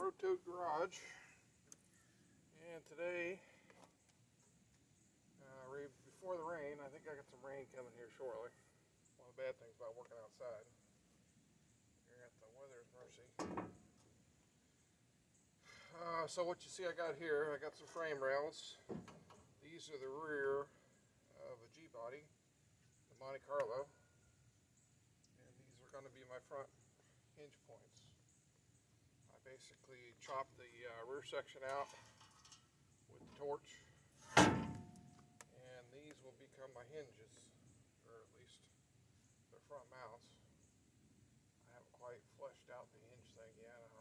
Road Garage, and today, right before the rain, I think I got some rain coming here shortly. One of the bad things about working outside, you're at the weather's mercy. So what you see I got here, I got some frame rails. These are the rear of a G-body, the Monte Carlo, and these are going to be my front hinge points. I basically chopped the rear section out with the torch, and these will become my hinges, or at least their front mounts. I haven't quite fleshed out the hinge thing yet.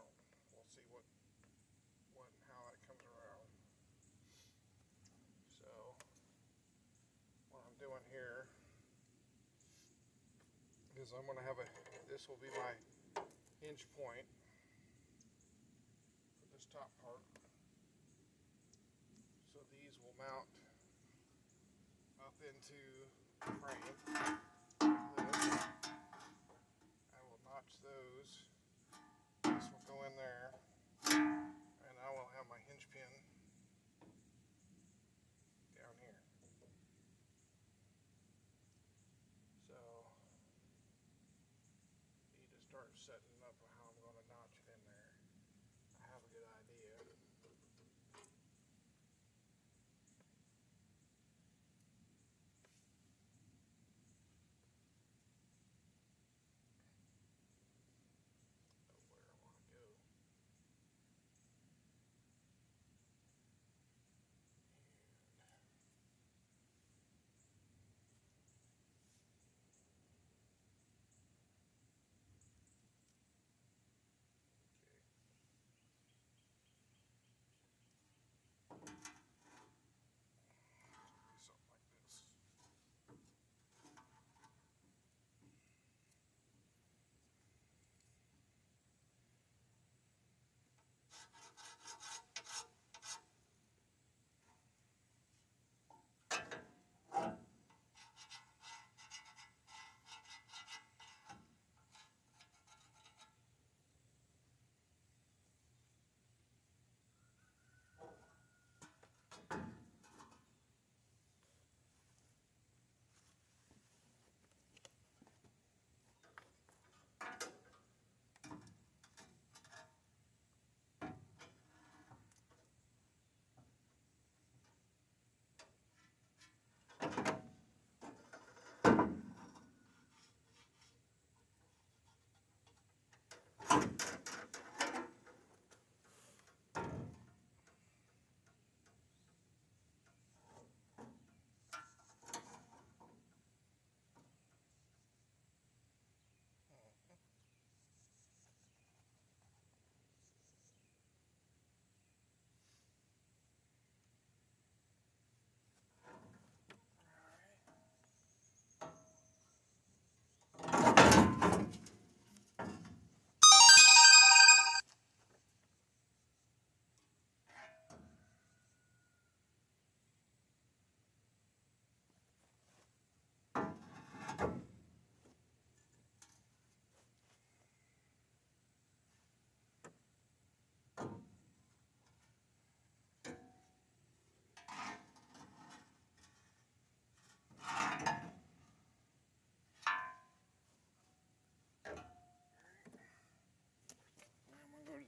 We'll see what and how that comes around. So what I'm doing here is I'm going to have this will be my hinge point for this top part. So these will mount up into the frame. I will notch those. This will go in there, and I will have my hinge pin down here. So need to start setting up how I'm going to notch it in there. I have a good idea.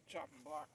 Chopping block.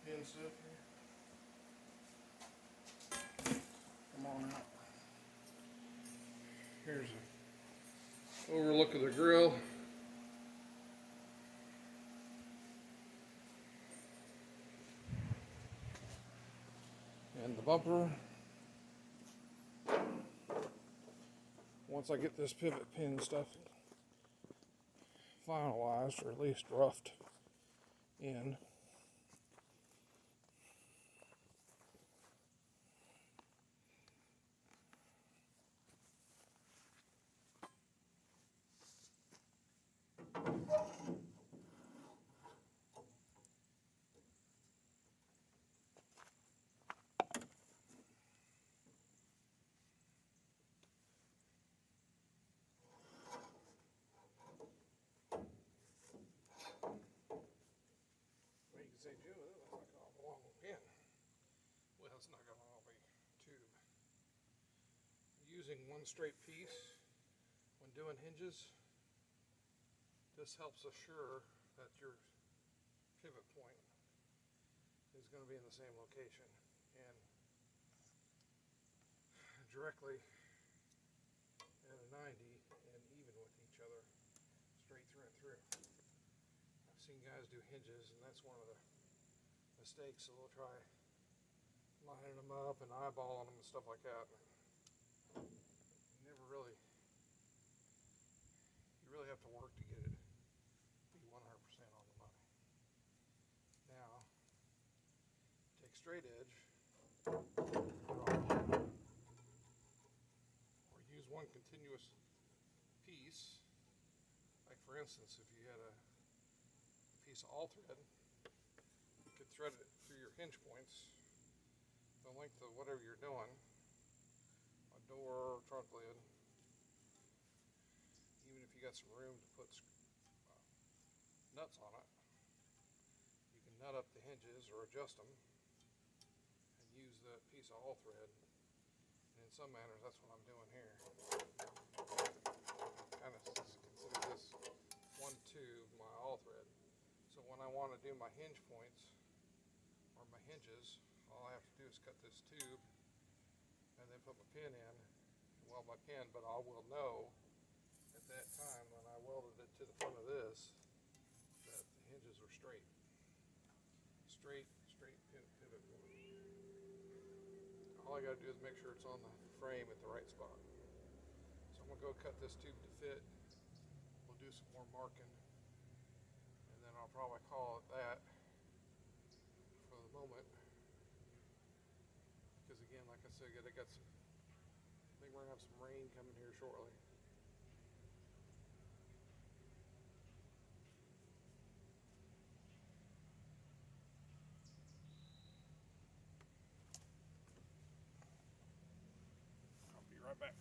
pin stuff here. Come on out. Here's an overlook of the grill. And the bumper. Once I get this pivot pin stuff finalized, or at least roughed in, say, Joe, that's not going to belong with pin. Well, it's not going to all be tube. Using one straight piece when doing hinges, this helps assure that your pivot point is going to be in the same location and directly at a 90 and even with each other, straight through and through. I've seen guys do hinges, and that's one of the mistakes. So they'll try lining them up and eyeballing them and stuff like that. You really have to work to get it be 100% on the money. Now, take straight edge, or use one continuous piece. Like for instance, if you had a piece of all thread, you could thread it through your hinge points, the length of whatever you're doing, a door, trunk lid. Even if you got some room to put nuts on it, you can nut up the hinges or adjust them and use the piece of all thread. And in some manners, that's what I'm doing here. Kind of consider this one tube my all thread. So when I want to do my hinge points or my hinges, all I have to do is cut this tube and then put my pin in and weld my pin, but I will know at that time when I welded it to the front of this that the hinges were straight pivot point. All I got to do is make sure it's on the frame at the right spot. So I'm going to go cut this tube to fit. We'll do some more marking, and then I'll probably call it that for the moment, because again, like I said, I think we're going to have some rain coming here shortly. I'll be right back.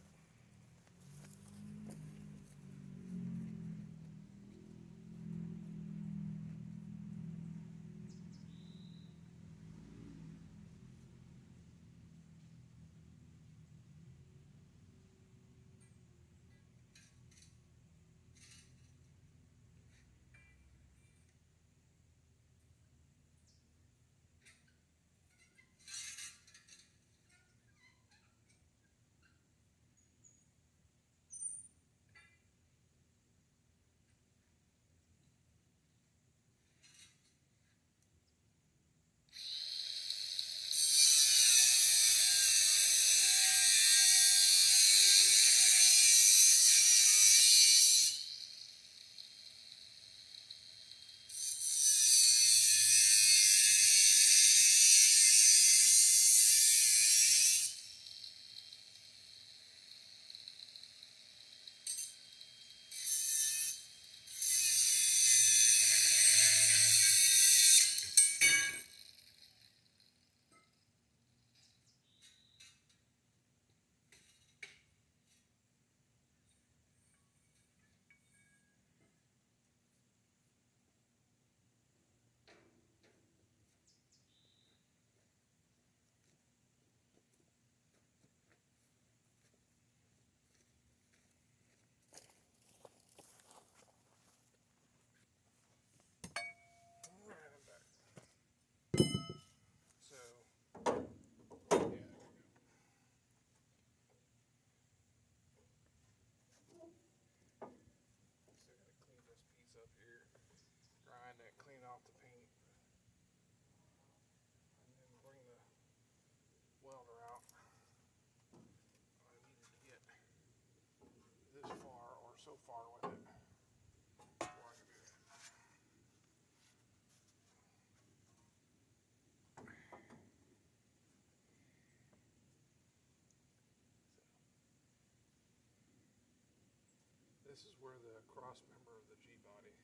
This is where the cross member of the G-body,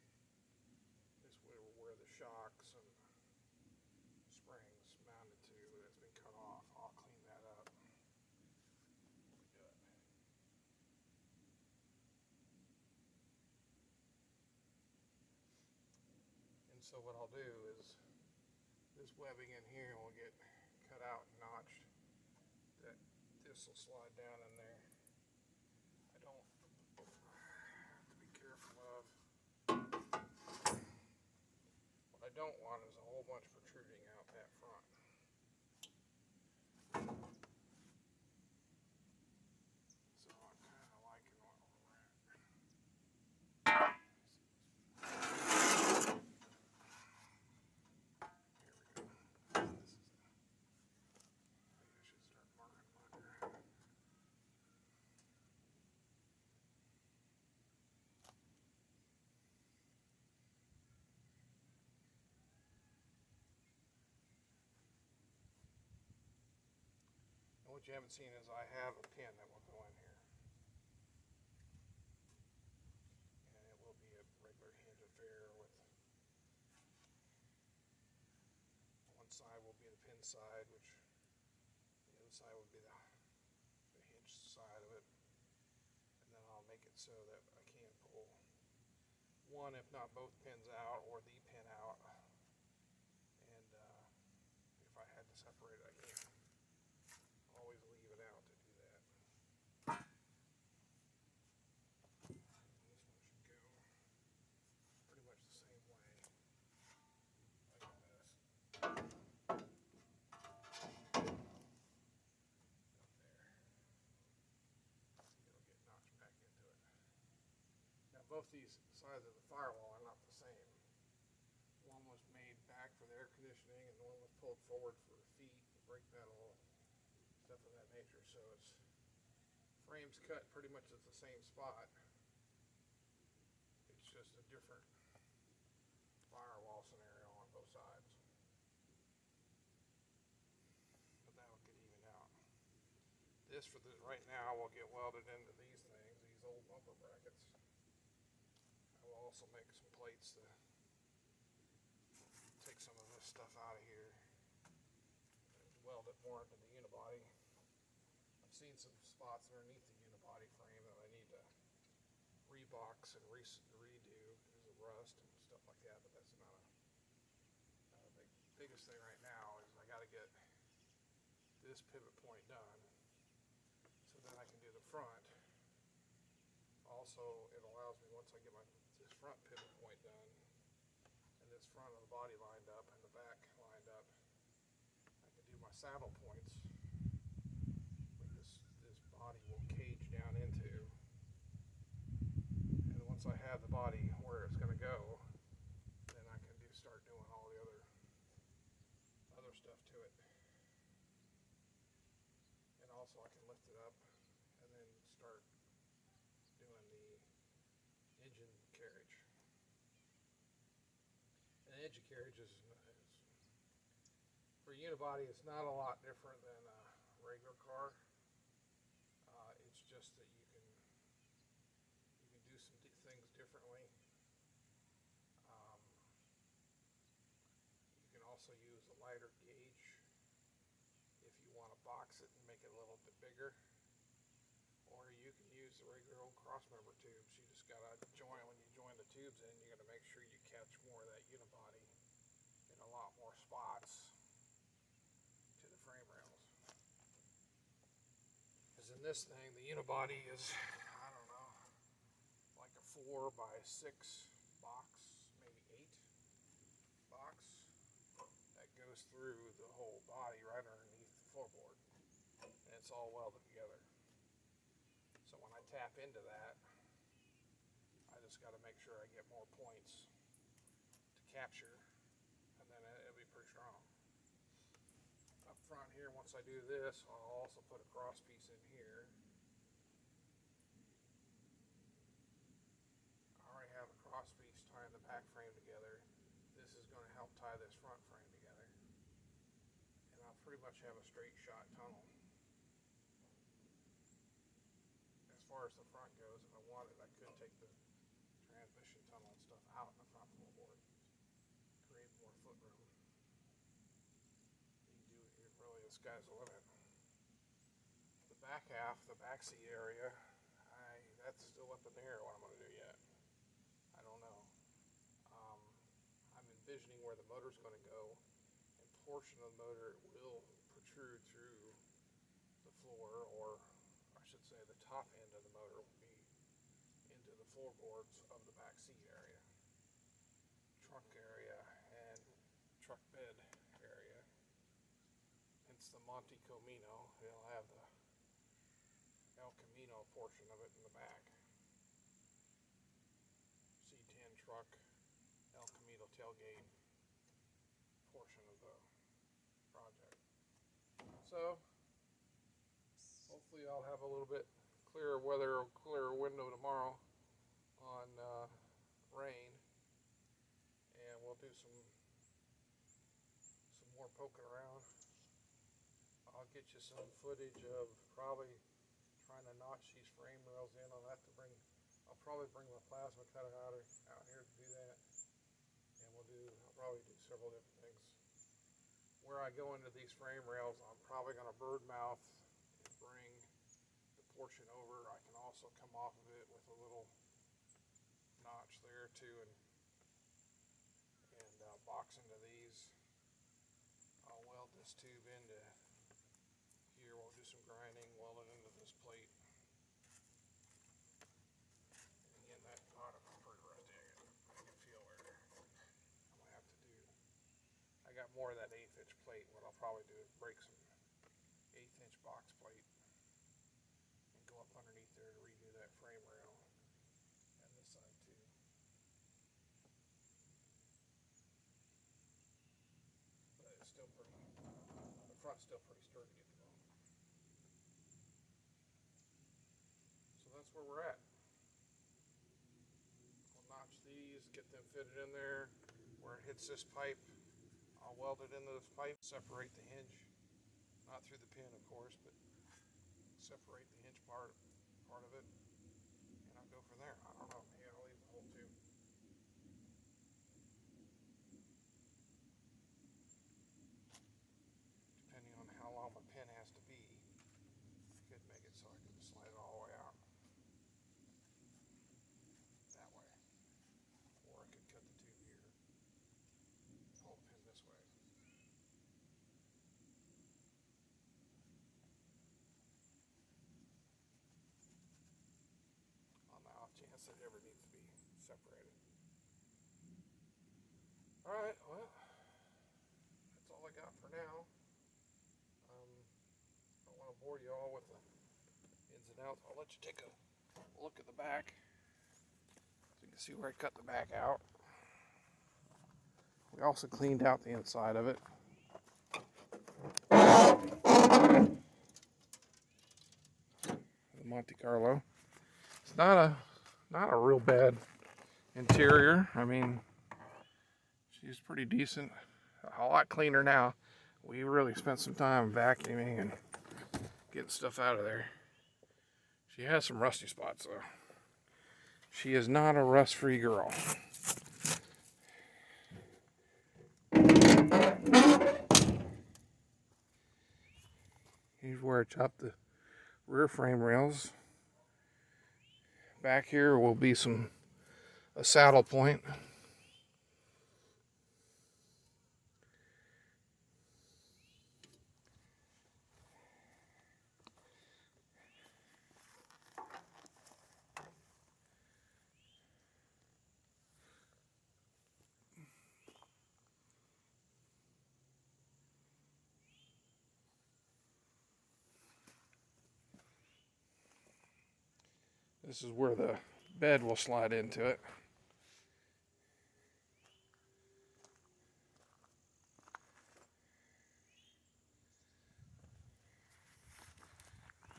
this is where the shocks and springs mounted to, that's been cut off. I'll clean that up. And so what I'll do is this webbing in here will get cut out and notched. This will slide down in there. I don't have to be careful of. What I don't want is a whole bunch protruding out that front. So I'm kind of liking what we're at. Here we go. This is it. I should start marking mine. And what you haven't seen is I have a pin that will go in here. And it will be a regular hinge affair with one side will be the pin side, which the other side will be the hinge side of it. And then I'll make it so that I can pull one, if not both pins out, or the pin out. And if I had to separate it, I can always leave it out to do that. And this one should go pretty much the same way, like this. Up there. See, it'll get notched back into it. Now both these sides of the firewall are not the same. One was made back for the air conditioning and one was pulled forward for feet, brake pedal, stuff of that nature. So it's frames cut pretty much at the same spot. It's just a different firewall scenario on both sides. But that'll get evened out. This for the right now will get welded into these things, these old bumper brackets. I will also make some plates to take some of this stuff out of here and weld it more into the unibody. I've seen some spots underneath the unibody frame that I need to rebox and redo because of rust and stuff like that, but that's not a big. Biggest thing right now is I got to get this pivot point done so then I can do the front. Also, it allows me, once I get this front pivot point done and this front of the body lined up and the back lined up, I can do my saddle points where this body will cage down into. And once I have the body where it's going to go, then I can start doing all the other stuff to it. And also I can lift it up and then start doing the engine carriage. And engine carriage is for a unibody, it's not a lot different than a regular car. It's just that you can do some things differently. You can also use a lighter gauge if you want to box it and make it a little bit bigger. Or you can use the regular old crossmember tubes. You just gotta join, when you join the tubes in, you gotta make sure you catch more of that unibody in a lot more spots to the frame rails. Because in this thing, the unibody is, I don't know, like a 4 by 6 box, maybe 8 box that goes through the whole body right underneath the floorboard. And it's all welded together. So when I tap into that, I just got to make sure I get more points to capture, and then it'll be pretty strong. Up front here, once I do this, I'll also put a cross piece in here. I already have a cross piece tying the back frame together. This is going to help tie this front frame together. And I'll pretty much have a straight shot tunnel. As far as the front goes, if I wanted, I could take take the transmission tunnel and stuff out in the front floorboard, create more footroom. It really, the sky's the limit. The back half, the back seat area, that's still up in the air what I'm going to do yet. I don't know. I'm envisioning where the motor's going to go, and portion of the motor will protrude through the floor, or I should say the top end of the motor will be into the floorboards of the back seat area, trunk area, and truck bed area. Hence the Monte Coe Mino. It'll have the El Camino portion of it in the back. C10 truck, El Camino tailgate portion of the project. So hopefully I'll have a little bit clearer weather, clearer window tomorrow on rain, and we'll do some more poking around. I'll get you some footage of probably trying to notch these frame rails in. I'll probably bring my plasma cutter out here to do that, and I'll probably do several different things. Where I go into these frame rails, I'm probably going to bird mouth and bring the portion over. I can also come off of it with a little notch there too, and box into these. I'll weld this tube into here. We'll do some grinding, weld it into this plate. And again, that bottom is pretty rusty. I can feel where I'm gonna have to do. I got more of that 1/8 inch plate. What I'll probably do is break some 1/8 inch box plate and go up underneath there to redo that frame rail, and this side too. But it's still pretty. The front's still pretty sturdy at the moment. So that's where we're at. We'll notch these, get them fitted in there. Where it hits this pipe, I'll weld it into this pipe, separate the hinge, not through the pin of course, but separate the hinge part of it, and I'll go from there. I don't know, maybe I'll leave the whole tube. Depending on how long my pin has to be, I could make it so I can slide it all the way out that way, or I could cut the tube here, pull the pin this way. On the off chance that it ever needs to be separated. Alright, well, that's all I got for now. I don't want to bore you all with the ins and outs. I'll let you take a look at the back so you can see where I cut the back out. We also cleaned out the inside of it. The Monte Carlo. It's not a real bad interior. I mean, she's pretty decent. A lot cleaner now. We really spent some time vacuuming and getting stuff out of there. She has some rusty spots though. She is not a rust-free girl. Here's where I chopped the rear frame rails. Back here will be a saddle point. This is where the bed will slide into it.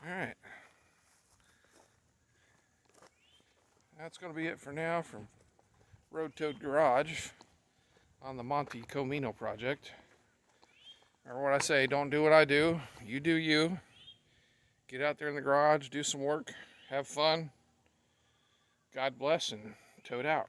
Alright. That's going to be it for now from Road Toad Garage on the Monte Coe Mino project. Or what I say, don't do what I do. You do you. Get out there in the garage, do some work, have fun. God bless and toad out.